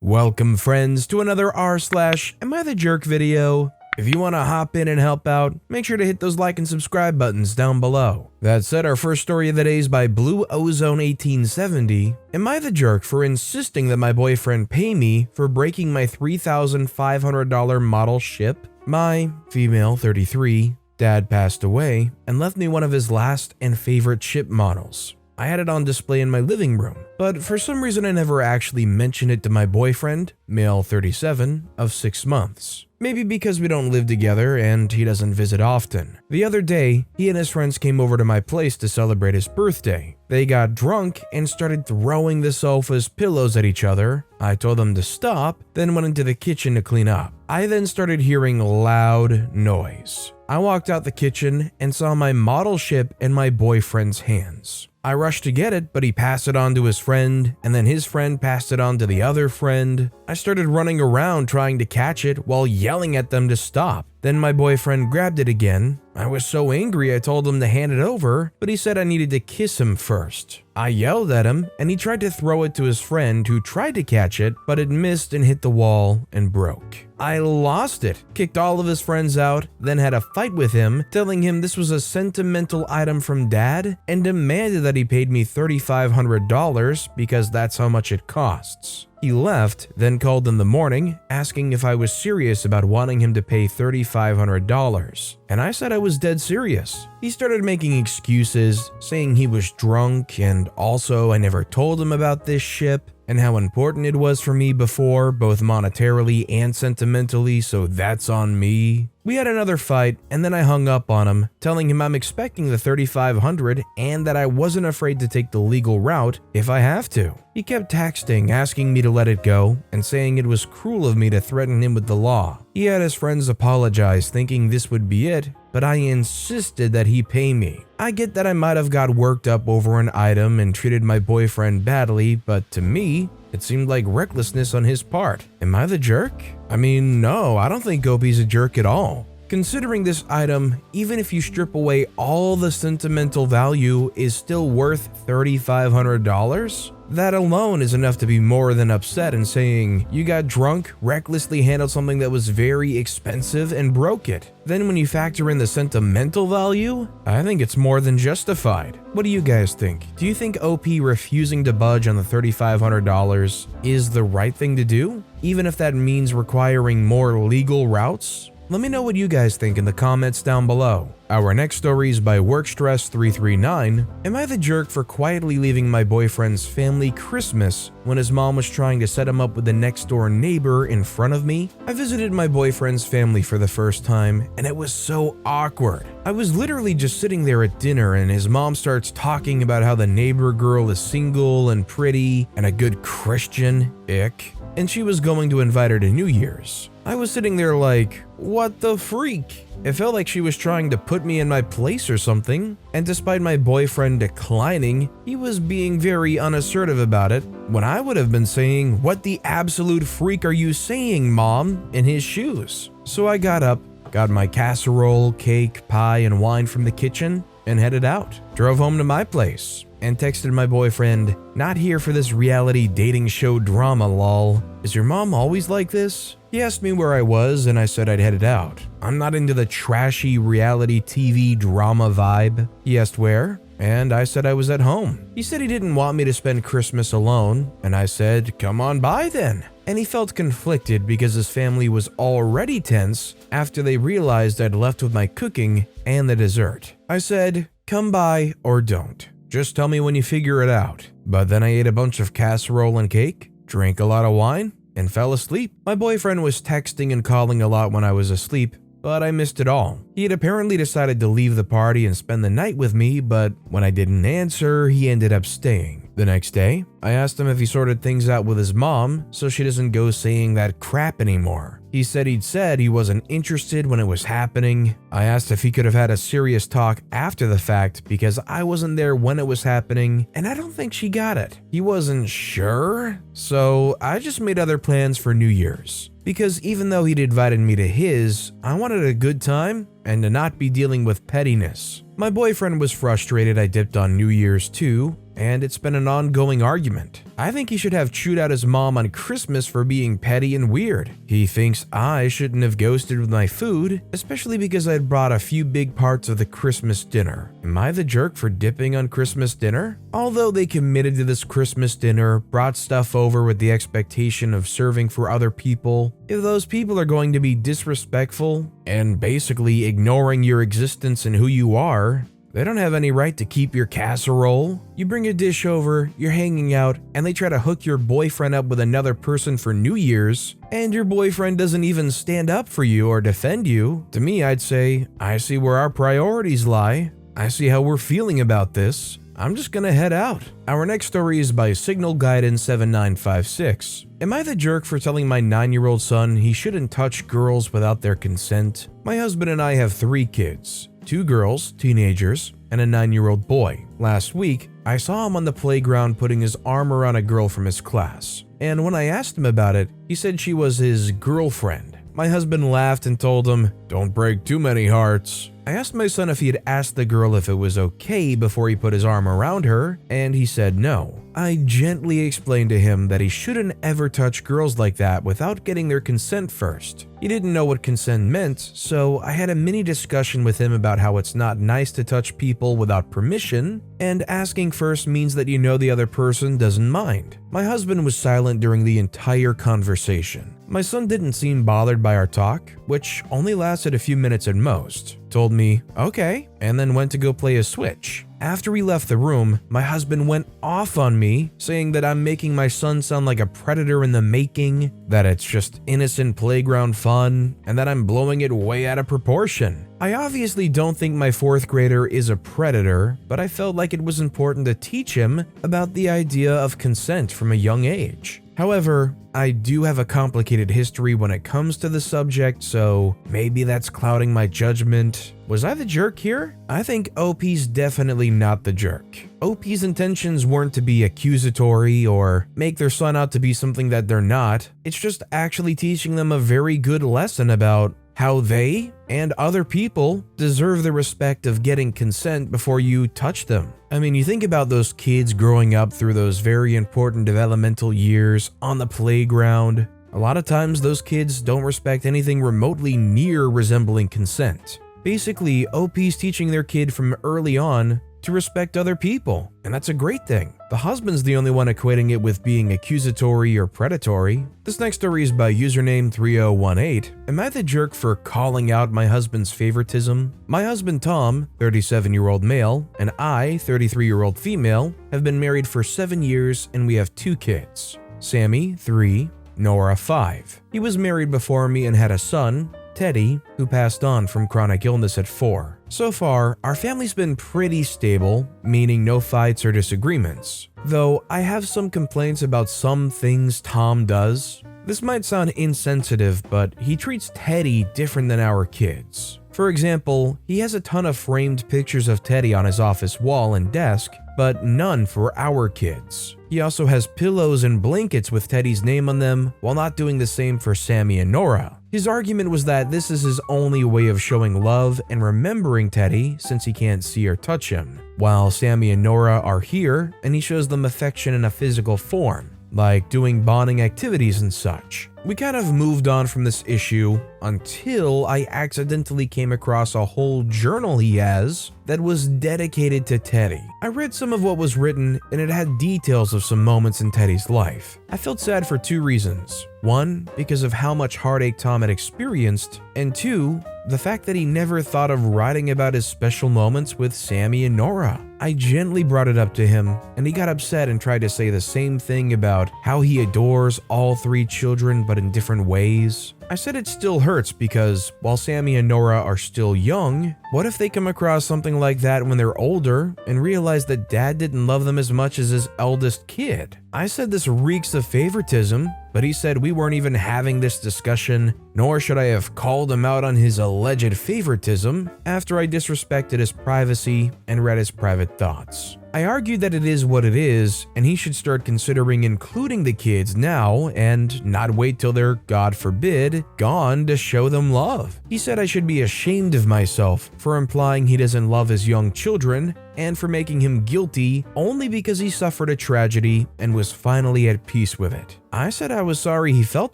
Welcome friends to another r/AmITheJerk video. If you want to hop in and help out, make sure to hit those like and subscribe buttons down below. That said, our first story of the day is by Blue Ozone 1870. Am I the jerk for insisting that my boyfriend pay me for breaking my $3,500 model ship? My female 33 dad passed away and left me one of his last and favorite ship models. I had it on display in my living room, but for some reason I never actually mentioned it to my boyfriend, male 37, of 6 months. Maybe because we don't live together and he doesn't visit often. The other day, he and his friends came over to my place to celebrate his birthday. They got drunk and started throwing the sofa's pillows at each other. I told them to stop, then went into the kitchen to clean up. I then started hearing loud noise. I walked out the kitchen and saw my model ship in my boyfriend's hands. I rushed to get it, but he passed it on to his friend, and then his friend passed it on to the other friend. I started running around trying to catch it while yelling at them to stop. Then my boyfriend grabbed it again. I was so angry I told him to hand it over, but he said I needed to kiss him first. I yelled at him, and he tried to throw it to his friend who tried to catch it, but it missed and hit the wall and broke. I lost it, kicked all of his friends out, then had a fight with him, telling him this was a sentimental item from dad, and demanded that he paid me $3,500 because that's how much it costs. He left, then called in the morning, asking if I was serious about wanting him to pay $3,500, and I said I was dead serious. He started making excuses, saying he was drunk, and also I never told him about this ship, and how important it was for me before, both monetarily and sentimentally, so that's on me. We had another fight, and then I hung up on him, telling him I'm expecting the $3,500 and that I wasn't afraid to take the legal route if I have to. He kept texting, asking me to let it go, and saying it was cruel of me to threaten him with the law. He had his friends apologize, thinking this would be it, but I insisted that he pay me. I get that I might have got worked up over an item and treated my boyfriend badly, but to me, it seemed like recklessness on his part. Am I the jerk? I mean, no, I don't think Gopi's a jerk at all. Considering this item, even if you strip away all the sentimental value, is still worth $3,500? That alone is enough to be more than upset and saying, you got drunk, recklessly handled something that was very expensive and broke it. Then when you factor in the sentimental value, I think it's more than justified. What do you guys think? Do you think OP refusing to budge on the $3,500 is the right thing to do, even if that means requiring more legal routes? Let me know what you guys think in the comments down below. Our next story is by WorkStress339. Am I the jerk for quietly leaving my boyfriend's family Christmas when his mom was trying to set him up with the next door neighbor in front of me? I visited my boyfriend's family for the first time, and it was so awkward. I was literally just sitting there at dinner, and his mom starts talking about how the neighbor girl is single and pretty and a good Christian, and she was going to invite her to New Year's. I was sitting there like, what the freak? It felt like she was trying to put me in my place or something, and despite my boyfriend declining, he was being very unassertive about it, when I would have been saying, what the absolute freak are you saying, mom, in his shoes. So I got up, got my casserole, cake, pie, and wine from the kitchen, and headed out. Drove home to my place, and texted my boyfriend, not here for this reality dating show drama lol. Is your mom always like this? He asked me where I was, and I said I'd headed out. I'm not into the trashy reality TV drama vibe. He asked where, and I said I was at home. He said he didn't want me to spend Christmas alone, and I said, come on by then. And he felt conflicted because his family was already tense after they realized I'd left with my cooking and the dessert. I said, come by or don't. Just tell me when you figure it out. But then I ate a bunch of casserole and cake, drank a lot of wine, and fell asleep. My boyfriend was texting and calling a lot when I was asleep, but I missed it all. He had apparently decided to leave the party and spend the night with me, but when I didn't answer, he ended up staying. The next day, I asked him if he sorted things out with his mom so she doesn't go saying that crap anymore. He said he wasn't interested when it was happening. I asked if he could have had a serious talk after the fact because I wasn't there when it was happening, and I don't think she got it. He wasn't sure, so I just made other plans for New Year's. Because even though he'd invited me to his, I wanted a good time and to not be dealing with pettiness. My boyfriend was frustrated I dipped on New Year's too, and it's been an ongoing argument. I think he should have chewed out his mom on Christmas for being petty and weird. He thinks I shouldn't have ghosted with my food, especially because I had brought a few big parts of the Christmas dinner. Am I the jerk for dipping on Christmas dinner? Although they committed to this Christmas dinner, brought stuff over with the expectation of serving for other people, if those people are going to be disrespectful and basically ignoring your existence and who you are, they don't have any right to keep your casserole. You bring a dish over, you're hanging out, and they try to hook your boyfriend up with another person for New Year's, and your boyfriend doesn't even stand up for you or defend you. To me, I'd say, I see where our priorities lie. I see how we're feeling about this. I'm just gonna head out. Our next story is by Signal Guidance 7956. Am I the jerk for telling my 9-year-old son he shouldn't touch girls without their consent? My husband and I have 3 kids. 2 girls, teenagers, and a 9-year-old boy. Last week, I saw him on the playground putting his arm around a girl from his class. And when I asked him about it, he said she was his girlfriend. My husband laughed and told him, "Don't break too many hearts." I asked my son if he had asked the girl if it was okay before he put his arm around her, and he said no. I gently explained to him that he shouldn't ever touch girls like that without getting their consent first. He didn't know what consent meant, so I had a mini discussion with him about how it's not nice to touch people without permission, and asking first means that you know the other person doesn't mind. My husband was silent during the entire conversation. My son didn't seem bothered by our talk, which only lasted a few minutes at most. Told me, okay, and then went to go play a Switch. After we left the room, my husband went off on me, saying that I'm making my son sound like a predator in the making, that it's just innocent playground fun, and that I'm blowing it way out of proportion. I obviously don't think my 4th grader is a predator, but I felt like it was important to teach him about the idea of consent from a young age. However, I do have a complicated history when it comes to the subject, so maybe that's clouding my judgment. Was I the jerk here? I think OP's definitely not the jerk. OP's intentions weren't to be accusatory or make their son out to be something that they're not. It's just actually teaching them a very good lesson about how they and other people deserve the respect of getting consent before you touch them. I mean, you think about those kids growing up through those very important developmental years on the playground. A lot of times those kids don't respect anything remotely near resembling consent. Basically, OP's teaching their kid from early on to respect other people, and that's a great thing. The husband's the only one equating it with being accusatory or predatory. This next story is by username 3018. Am I the jerk for calling out my husband's favoritism? My husband Tom, 37-year-old male, and I, 33-year-old female, have been married for 7 years and we have 2 kids. Sammy, 3, Nora, 5. He was married before me and had a son, Teddy, who passed on from chronic illness at 4. So far, our family's been pretty stable, meaning no fights or disagreements. Though I have some complaints about some things Tom does. This might sound insensitive, but he treats Teddy different than our kids. For example, he has a ton of framed pictures of Teddy on his office wall and desk, but none for our kids. He also has pillows and blankets with Teddy's name on them, while not doing the same for Sammy and Nora. His argument was that this is his only way of showing love and remembering Teddy since he can't see or touch him, while Sammy and Nora are here and he shows them affection in a physical form, like doing bonding activities and such. We kind of moved on from this issue until I accidentally came across a whole journal he has that was dedicated to Teddy. I read some of what was written and it had details of some moments in Teddy's life. I felt sad for 2 reasons. 1, because of how much heartache Tom had experienced, and 2, the fact that he never thought of writing about his special moments with Sammy and Nora. I gently brought it up to him, and he got upset and tried to say the same thing about how he adores all 3 children but in different ways. I said it still hurts because while Sammy and Nora are still young, what if they come across something like that when they're older and realize that dad didn't love them as much as his eldest kid? I said this reeks of favoritism, but he said we weren't even having this discussion, nor should I have called him out on his alleged favoritism after I disrespected his privacy and read his private thoughts. I argued that it is what it is, and he should start considering including the kids now and not wait till they're, God forbid, gone to show them love. He said I should be ashamed of myself for implying he doesn't love his young children and for making him guilty only because he suffered a tragedy and was finally at peace with it. I said I was sorry he felt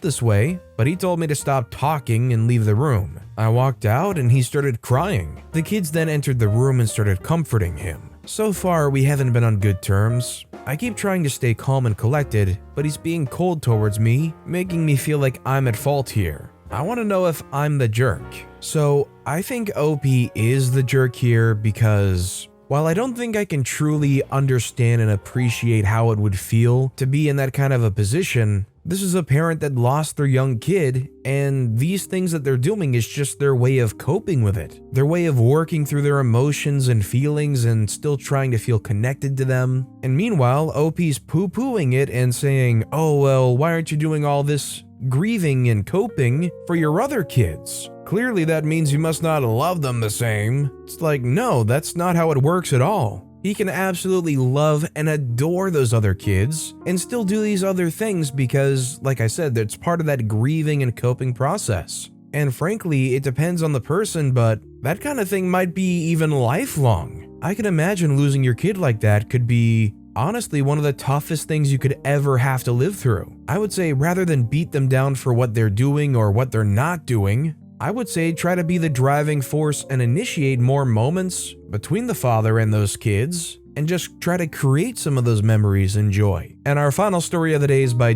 this way, but he told me to stop talking and leave the room. I walked out and he started crying. The kids then entered the room and started comforting him. So far, we haven't been on good terms. I keep trying to stay calm and collected, but he's being cold towards me, making me feel like I'm at fault here. I want to know if I'm the jerk. So I think OP is the jerk here because while I don't think I can truly understand and appreciate how it would feel to be in that kind of a position, this is a parent that lost their young kid, and these things that they're doing is just their way of coping with it. Their way of working through their emotions and feelings and still trying to feel connected to them. And meanwhile, OP's poo-pooing it and saying, oh well, why aren't you doing all this grieving and coping for your other kids? Clearly that means you must not love them the same. It's like, no, that's not how it works at all. He can absolutely love and adore those other kids and still do these other things because, like I said, it's part of that grieving and coping process. And frankly, it depends on the person, but that kind of thing might be even lifelong. I can imagine losing your kid like that could be honestly one of the toughest things you could ever have to live through. I would say rather than beat them down for what they're doing or what they're not doing, I would say try to be the driving force and initiate more moments between the father and those kids and just try to create some of those memories and joy. And our final story of the day is by I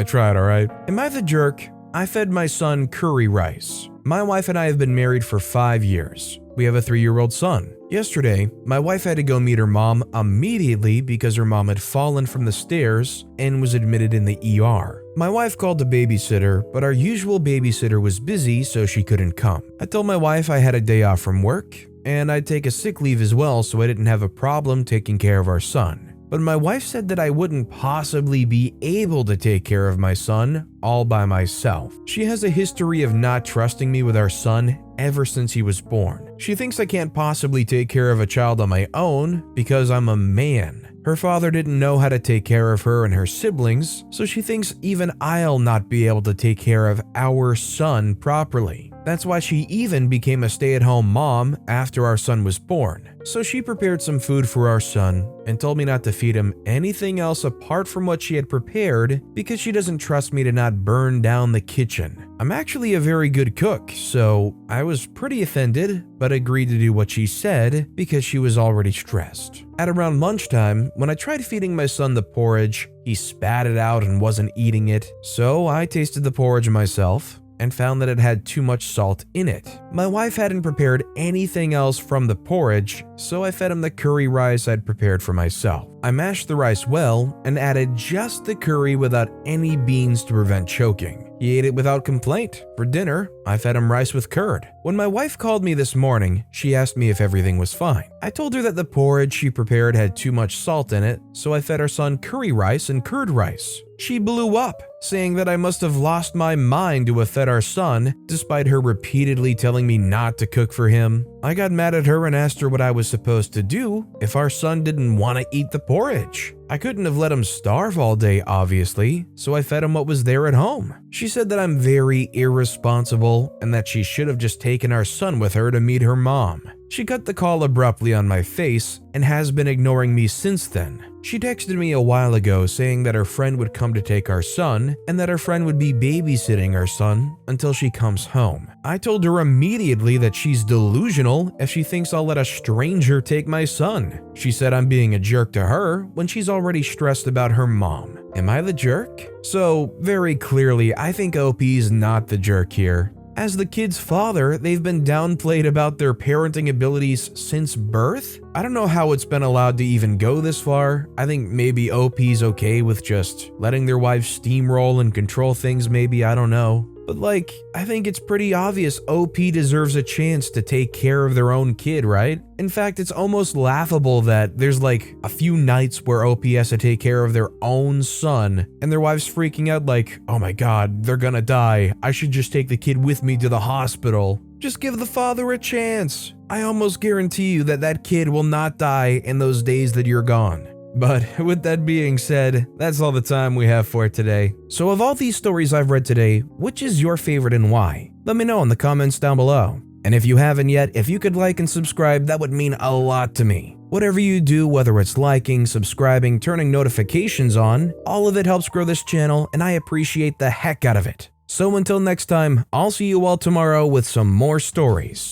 tried, alright? Am I the jerk? I fed my son curry rice. My wife and I have been married for 5 years. We have a 3-year-old son. Yesterday, my wife had to go meet her mom immediately because her mom had fallen from the stairs and was admitted in the ER. My wife called a babysitter, but our usual babysitter was busy, so she couldn't come. I told my wife I had a day off from work, and I'd take a sick leave as well so I didn't have a problem taking care of our son. But my wife said that I wouldn't possibly be able to take care of my son all by myself. She has a history of not trusting me with our son ever since he was born. She thinks I can't possibly take care of a child on my own because I'm a man. Her father didn't know how to take care of her and her siblings, so she thinks even I'll not be able to take care of our son properly. That's why she even became a stay-at-home mom after our son was born. So she prepared some food for our son and told me not to feed him anything else apart from what she had prepared because she doesn't trust me to not burn down the kitchen. I'm actually a very good cook, so I was pretty offended, but agreed to do what she said because she was already stressed. At around lunchtime, when I tried feeding my son the porridge, he spat it out and wasn't eating it, so I tasted the porridge myself and found that it had too much salt in it. My wife hadn't prepared anything else from the porridge, so I fed him the curry rice I'd prepared for myself. I mashed the rice well and added just the curry without any beans to prevent choking. He ate it without complaint. For dinner, I fed him rice with curd. When my wife called me this morning, she asked me if everything was fine. I told her that the porridge she prepared had too much salt in it, so I fed our son curry rice and curd rice. She blew up, saying that I must have lost my mind to have fed our son, despite her repeatedly telling me not to cook for him. I got mad at her and asked her what I was supposed to do if our son didn't want to eat the porridge. I couldn't have let him starve all day, obviously, so I fed him what was there at home. She said that I'm very irresponsible and that she should have just taken our son with her to meet her mom. She cut the call abruptly on my face and has been ignoring me since then. She texted me a while ago saying that her friend would come to take our son and that her friend would be babysitting our son until she comes home. I told her immediately that she's delusional if she thinks I'll let a stranger take my son. She said I'm being a jerk to her when she's already stressed about her mom. Am I the jerk? So, very clearly, I think OP's not the jerk here. As the kid's father, they've been downplayed about their parenting abilities since birth. I don't know how it's been allowed to even go this far. I think maybe OP's okay with just letting their wife steamroll and control things, maybe, I don't know. But I think it's pretty obvious OP deserves a chance to take care of their own kid, right? In fact, it's almost laughable that there's a few nights where OP has to take care of their own son and their wife's freaking out oh my god, they're gonna die. I should just take the kid with me to the hospital. Just give the father a chance. I almost guarantee you that kid will not die in those days that you're gone. But with that being said, that's all the time we have for today. So of all these stories I've read today, which is your favorite and why? Let me know in the comments down below. And if you haven't yet, if you could like and subscribe, that would mean a lot to me. Whatever you do, whether it's liking, subscribing, turning notifications on, all of it helps grow this channel and I appreciate the heck out of it. So until next time, I'll see you all tomorrow with some more stories.